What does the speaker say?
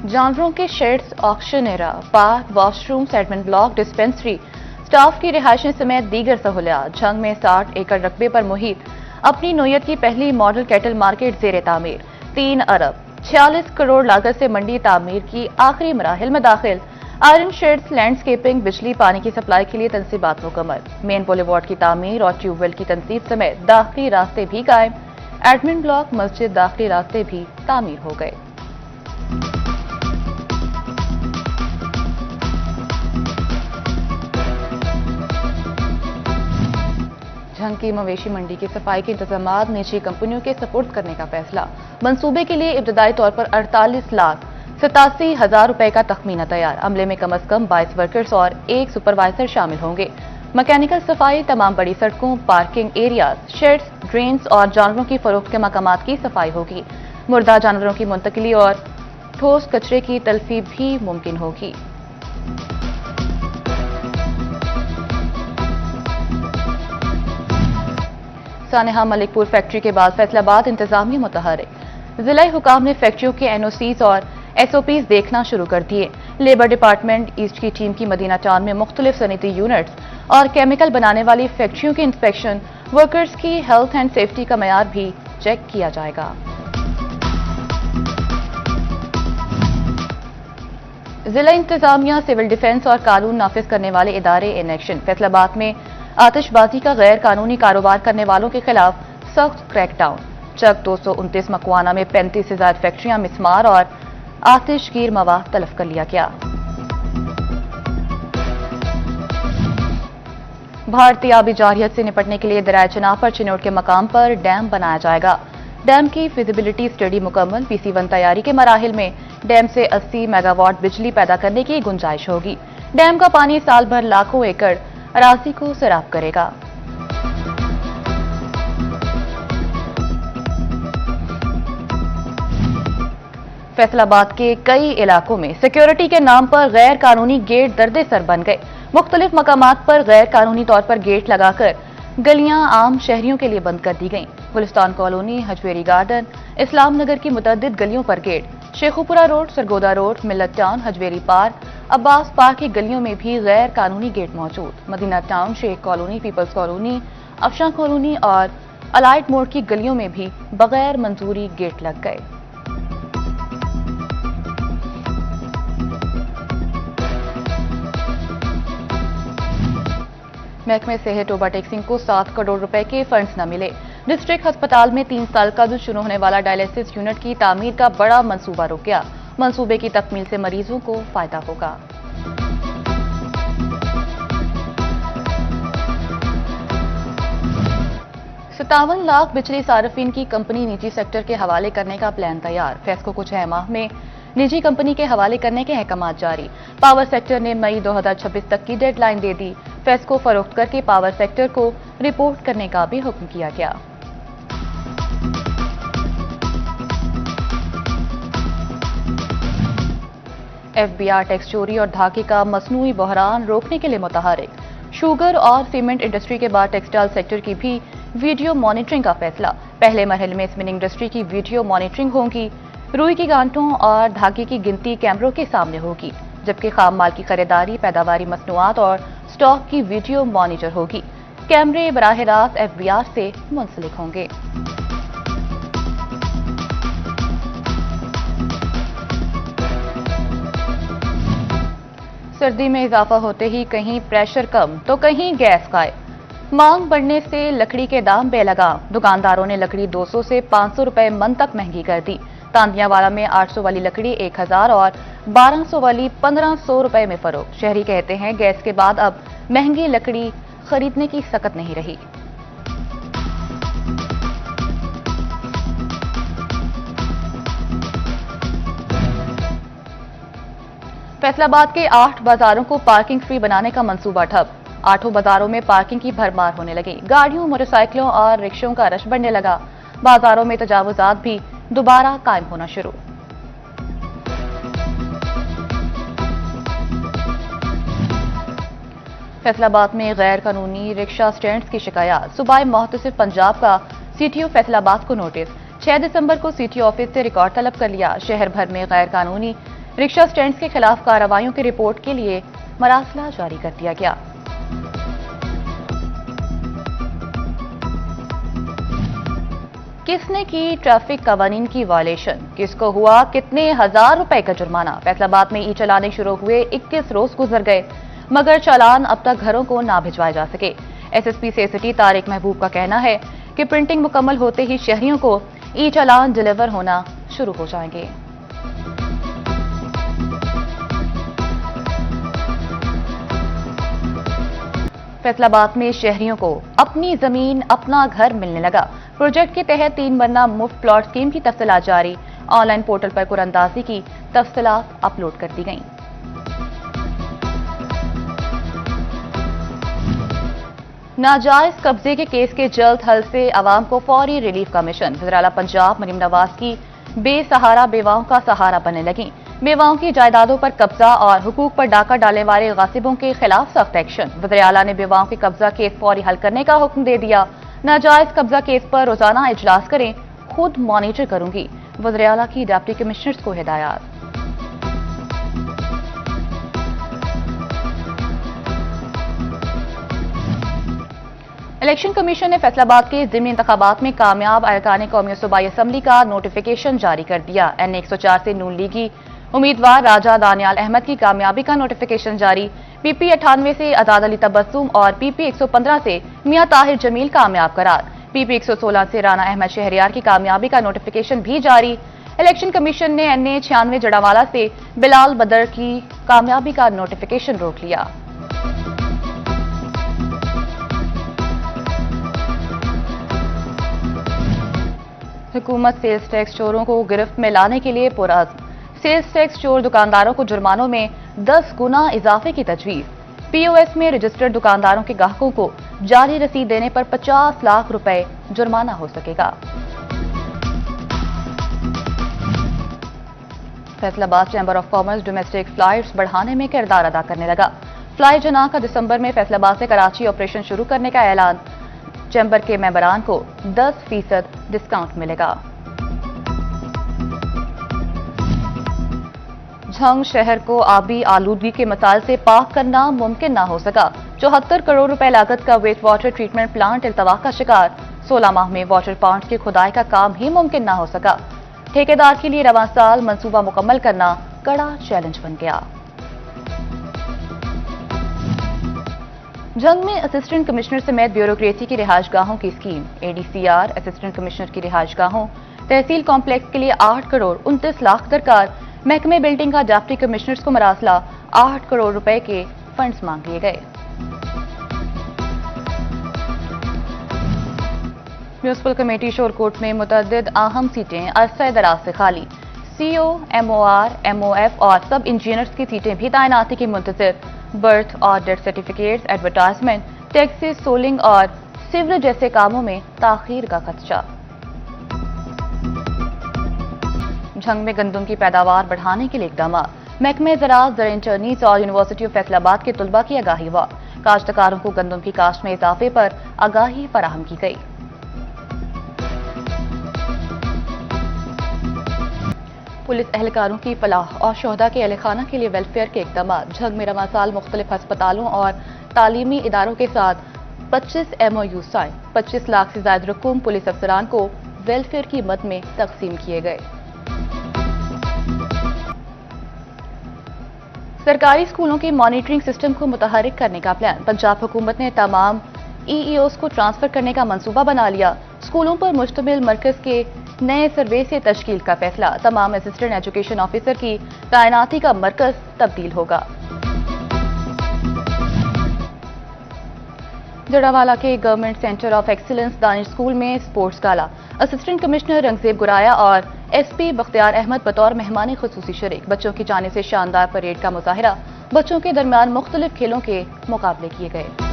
जानवरों के shades, auction era, park, washrooms, admin block, dispensary, staff की रिहायशें समेत दीगर सहूलियात। झंग में 60 एकड़ रकबे पर मुहित अपनी नोयत की पहली मॉडल कैटल मार्केट जेर तामीर। 3 अरब 46 करोड़ लागत से मंडी तामीर की आखिरी मराहिल में दाखिल। आयरन शेड्स, लैंडस्केपिंग, बिजली पानी की सप्लाई के लिए तनसीबात मुकम्मल। मेन बुलेवार्ड की तामीर और ट्यूबवेल की तनसीब समेत दाखिली रास्ते भी कायम। एडमिन ब्लॉक, मस्जिद, दाखिली रास्ते भी तामीर हो गए। झंग की मवेशी मंडी की सफाई के इंतजामात निजी कंपनियों के सपुर्द करने का फैसला। मंसूबे के लिए इब्तदाई तौर पर 48,87,000 रुपए का तखमीना तैयार। अमले में कम अज कम 22 वर्कर्स और 1 सुपरवाइजर शामिल होंगे। मैकेनिकल सफाई, तमाम बड़ी सड़कों, पार्किंग एरियाज, शेड्स, ड्रेन्स और जानवरों की फरोख्त के मकामात की सफाई होगी। मुर्दा जानवरों की मुंतकिली और ठोस कचरे की तल्फी भी मुमकिन होगी। सानेहा मलिकपुर फैक्ट्री के बाद फैसलाबाद इंतजामिया मुतहर्रिक। जिला हुकाम ने फैक्ट्रियों के एनओसीज और एसओपीज देखना शुरू कर दिए। लेबर डिपार्टमेंट ईस्ट की टीम की मदीना टाउन में मुख्तलिफ सनती यूनिट्स और केमिकल बनाने वाली फैक्ट्रियों की इंस्पेक्शन, वर्कर्स की हेल्थ एंड सेफ्टी का मयार भी चेक किया जाएगा। जिला इंतजामिया, सिविल डिफेंस और कानून नाफिज करने वाले इदारे इन एक्शन। फैसलाबाद में आतिशबाजी का गैर कानूनी कारोबार करने वालों के खिलाफ सख्त क्रैकडाउन। चक 229 मकवाना में 35 से ज्यादा फैक्ट्रियां मिसमार और आतिशगीर मवाद तलफ कर लिया गया। भारतीय आबी जारियत से निपटने के लिए दरियाए चनाब पर चिनौट के मकाम पर डैम बनाया जाएगा। डैम की फिजिबिलिटी स्टडी मुकम्मल। PC1 तैयारी के मराहिल में डैम से 80 मेगावाट बिजली पैदा करने की गुंजाइश होगी। डैम का पानी साल भर लाखों एकड़ अराजी को सैराब करेगा। फैसलाबाद के कई इलाकों में सिक्योरिटी के नाम पर गैर कानूनी गेट दर्दे सर बन गए। मुख्तलिफ मकामात पर गैर कानूनी तौर पर गेट लगाकर गलियां आम शहरियों के लिए बंद कर दी गईं। गुलिस्तान कॉलोनी, हजवेरी गार्डन, इस्लाम नगर की मुतअद्दिद गलियों पर gate, Sheikhupura road, Sargodha road, Millat town, Hajveri park, Abbas park की गलियों में भी गैर कानूनी गेट मौजूद। Madina town, Sheikh colony, people's colony, Afshan colony और अलाइट मोड़ की गलियों में भी बगैर मंजूरी गेट लग गए। महकमे सेहत ओवरटेक्सिंग को 7 करोड़ रुपए के फंड्स न मिले। डिस्ट्रिक्ट अस्पताल में 3 साल का शुरू होने वाला डायलिसिस यूनिट की तामीर का बड़ा मंसूबा रुक गया। मंसूबे की तकमील से मरीजों को फायदा होगा। सत्तावन लाख बिजली सार्फिन की कंपनी निजी सेक्टर के हवाले करने का प्लान तैयार। फैस को कुछ माह में निजी कंपनी के हवाले करने के अहकामात जारी। पावर सेक्टर ने मई 2026 तक की डेडलाइन दे दी। फैस को फरोख्त करके पावर सेक्टर को रिपोर्ट करने का भी हुक्म किया गया। FBR टैक्स चोरी और धाके का मसनूई बहरान रोकने के लिए मुतहर्रिक। शुगर और सीमेंट इंडस्ट्री के बाद टेक्सटाइल सेक्टर की भी वीडियो मॉनिटरिंग का फैसला। पहले मरहले में स्पिनिंग इंडस्ट्री की वीडियो मॉनिटरिंग होगी। रुई की गांठों और धागे की गिनती कैमरों के सामने होगी, जबकि खाम माल की खरीदारी, पैदावारी मसनूआत और स्टॉक की वीडियो मॉनिटर होगी। कैमरे बराह रास्त FBR से मुंसलिक होंगे। सर्दी में इजाफा होते ही कहीं प्रेशर कम तो कहीं गैस गायब। मांग बढ़ने से लकड़ी के दाम बेलगाम। दुकानदारों ने लकड़ी 200 से 500 रुपए मन तक महंगी कर दी। तांदियावाला में 800 वाली लकड़ी 1000 और 1200 वाली 1500 रुपए में फरोख्त। शहरी कहते हैं गैस के बाद अब महंगी लकड़ी खरीदने की सकत नहीं रही। फैसलाबाद के 8 बाजारों को पार्किंग फ्री बनाने का मंसूबा ठप। 8 बाजारों में पार्किंग की भरमार होने लगी। गाड़ियों, मोटरसाइकिलों और रिक्शों का रश बढ़ने लगा। बाजारों में तजावुजात भी दोबारा कायम होना शुरू। फैसलाबाद में गैर कानूनी रिक्शा स्टैंड्स की शिकायत। सूबाई मुहतसिब पंजाब का CTO फैसलाबाद को नोटिस। 6 दिसंबर को CTO ऑफिस से रिकॉर्ड तलब कर लिया। शहर भर में गैर कानूनी رکشہ سٹینڈز کے خلاف کارروائیوں کی رپورٹ کے لیے مراسلہ جاری کر دیا گیا۔ کس نے کی ٹریفک قوانین کی وائلیشن، کس کو ہوا کتنے ہزار روپے کا جرمانہ؟ فیصل آباد میں ای چلانے شروع ہوئے 21 روز گزر گئے مگر چالان اب تک گھروں کو نہ بھجوائے جا سکے۔ ایس ایس پی سے سٹی طارق محبوب کا کہنا ہے کہ پرنٹنگ مکمل ہوتے ہی شہریوں کو ای چالان ڈیلیور ہونا شروع ہو جائیں گے۔ فیصل آباد میں شہریوں کو اپنی زمین اپنا گھر ملنے لگا۔ پروجیکٹ کے تحت 3 مرلہ مفت پلاٹ اسکیم کی تفصیلات جاری، آن لائن پورٹل پر قراندازی کی تفصیلات اپلوڈ کر دی گئیں۔ ناجائز قبضے کے کیس کے جلد حل سے عوام کو فوری ریلیف کا مشن، وزیراعلیٰ پنجاب مریم نواز کی بے سہارا بیواؤں کا سہارا بننے لگیں۔ بیواؤں کی جائیدادوں پر قبضہ اور حقوق پر ڈاکہ ڈالنے والے غاصبوں کے خلاف سخت ایکشن، وزیراعلیٰ نے بیواؤں کے قبضہ کیس فوری حل کرنے کا حکم دے دیا۔ ناجائز قبضہ کیس پر روزانہ اجلاس کریں، خود مانیٹر کروں گی، وزیراعلیٰ کی ڈپٹی کمشنرز کو ہدایات۔ الیکشن کمیشن نے فیصل آباد کے ضمنی انتخابات میں کامیاب ارکان قومی صوبائی اسمبلی کا نوٹیفیکیشن جاری کر دیا۔ این 104 سے نون لیگی امیدوار راجہ دانیال احمد کی کامیابی کا نوٹیفیکیشن جاری۔ پی پی 98 سے آزاد علی تبسم اور پی پی 115 سے میاں طاہر جمیل کامیاب قرار۔ پی پی 116 سے رانا احمد شہریار کی کامیابی کا نوٹیفیکیشن بھی جاری۔ الیکشن کمیشن نے این 96 جڑاوالا سے بلال بدر کی کامیابی کا نوٹیفیکیشن روک لیا۔ حکومت سیلز ٹیکس چوروں کو گرفت میں لانے کے لیے پرعزم، سیلز ٹیکس چور دکانداروں کو جرمانوں میں 10 گنا اضافے کی تجویز۔ پی او ایس میں رجسٹرڈ دکانداروں کے گاہکوں کو جعلی رسید دینے پر 50 لاکھ روپے جرمانہ ہو سکے گا۔ فیصل آباد chamber of commerce domestic flights بڑھانے میں کردار ادا کرنے لگا۔ فلائی جناح کا دسمبر میں فیصل آباد سے کراچی آپریشن شروع کرنے کا اعلان، چیمبر کے ممبران کو 10% ڈسکاؤنٹ ملے گا۔ جھنگ شہر کو آبی آلودگی کے مسائل سے پاک کرنا ممکن نہ ہو سکا۔ 74 کروڑ روپے لاگت کا ویسٹ واٹر ٹریٹمنٹ پلانٹ التوا کا شکار، 16 ماہ میں واٹر پلانٹ کی کھدائی کا کام ہی ممکن نہ ہو سکا۔ ٹھیکیدار کے لیے رواں سال منصوبہ مکمل کرنا کڑا چیلنج بن گیا۔ جنگ میں اسسٹنٹ کمشنر سمیت بیوروکریسی کی رہائش گاہوں کی scheme, A D C R assistant commissioner کی رہائش گاہوں، تحصیل کمپلیکس کے لیے 8 کروڑ 29 لاکھ درکار، محکمہ بلڈنگ کا ڈپٹی کمشنرز کو مراسلہ 8 کروڑ روپے کے فنڈز مانگ لیے گئے۔ میونسپل کمیٹی شورکوٹ میں متعدد اہم سیٹیں عرصہ دراز سے خالی، C O, M O R, M O F اور سب انجینئرز کی سیٹیں بھی تعیناتی کی منتظر۔ برتھ اور death certificates, advertisement, taxes, soling اور سیوریج جیسے کاموں میں تاخیر کا خدشہ۔ جھنگ میں گندم کی پیداوار بڑھانے کے لیے اقدامات، محکمہ زراعت، زرعی انٹرنیز اور یونیورسٹی آف فیصل آباد کے طلباء کی آگاہی ہوا، کاشتکاروں کو گندم کی کاشت میں اضافے پر آگاہی فراہم کی گئی۔ پولیس اہلکاروں کی فلاح اور شہداء کے اہل خانہ کے لیے ویلفیئر کے اقدامات، جھنگ میں رواں سال مختلف ہسپتالوں اور تعلیمی اداروں کے ساتھ 25 M O U sign, 25 lakh سے زائد رقوم پولیس افسران کو ویلفیئر کی مد میں تقسیم کیے گئے۔ سرکاری اسکولوں کی مانیٹرنگ سسٹم کو متحرک کرنے کا پلان، پنجاب حکومت نے تمام ای ای اوز کو ٹرانسفر کرنے کا منصوبہ بنا لیا، اسکولوں پر مشتمل مرکز کے نئے سروے سے تشکیل کا فیصلہ، تمام اسسٹنٹ ایجوکیشن آفیسر کی تعیناتی کا مرکز تبدیل ہوگا۔ جڑاوالا کے government centre of excellence Danish school میں اسپورٹس گالا، اسسٹنٹ کمشنر رنگزیب گرایا اور ایس پی بختیار احمد بطور مہمان خصوصی شریک، بچوں کی جانب سے شاندار پریڈ کا مظاہرہ، بچوں کے درمیان مختلف کھیلوں کے مقابلے کیے گئے۔